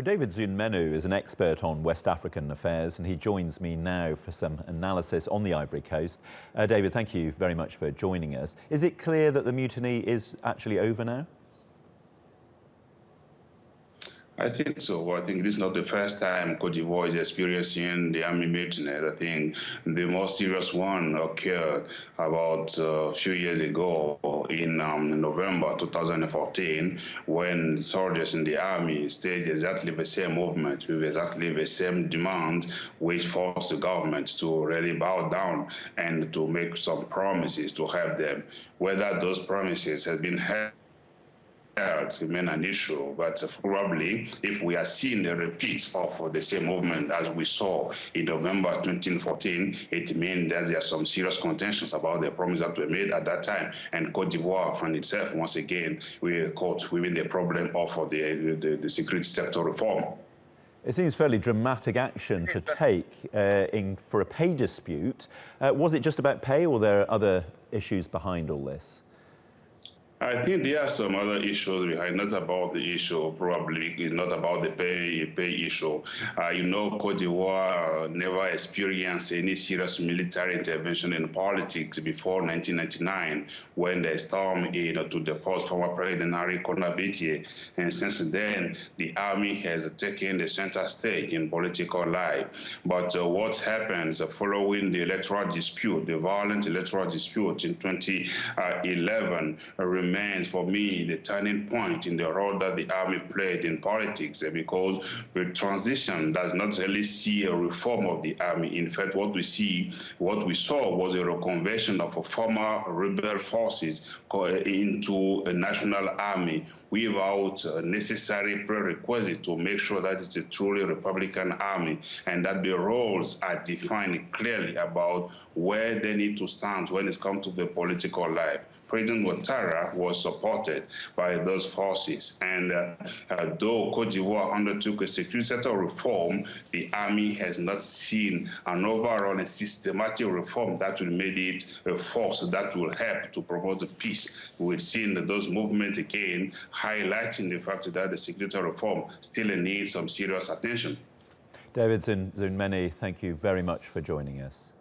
Well, David Zounmenou is an expert on West African affairs, and he joins me now for some analysis on the Ivory Coast. David, thank you very much for joining us. Is it clear that the mutiny is actually over now? I think so. I think this is not the first time Cote d'Ivoire is experiencing the army mutiny. I think the most serious one occurred about a few years ago in November 2014, when soldiers in the army staged exactly the same movement with exactly the same demand, which forced the government to really bow down and to make some promises to help them. Whether those promises have been held remain an issue, but probably if we are seeing a repeat of the same movement as we saw in November 2014, it means that there are some serious contentions about the promises that were made at that time, and Cote d'Ivoire found itself once again caught within the problem of the security sector reform. It seems fairly dramatic action to take for a pay dispute. Was it just about pay, or there are other issues behind all this? I think there are some other issues behind, not about the issue, probably it's not about the pay issue. Cote d'Ivoire never experienced any serious military intervention in politics before 1999, when they stormed to the post former President Henri Konabitie. And since then, the army has taken the center stage in political life. But what happens following the electoral dispute, the violent electoral dispute in 2011, remains for me the turning point in the role that the army played in politics, because the transition does not really see a reform of the army. In fact, what we saw was a reconversion of former rebel forces into a national army without necessary prerequisites to make sure that it's a truly Republican army, and that the roles are defined clearly about where they need to stand when it comes to the political life. President Ouattara was supported by those forces, and though Cote d'Ivoire undertook a security sector reform, the army has not seen an overall and systematic reform that will make it a force that will help to promote the peace. We've seen those movements again, highlighting the fact that the security reform still needs some serious attention. David Zounmenou, thank you very much for joining us.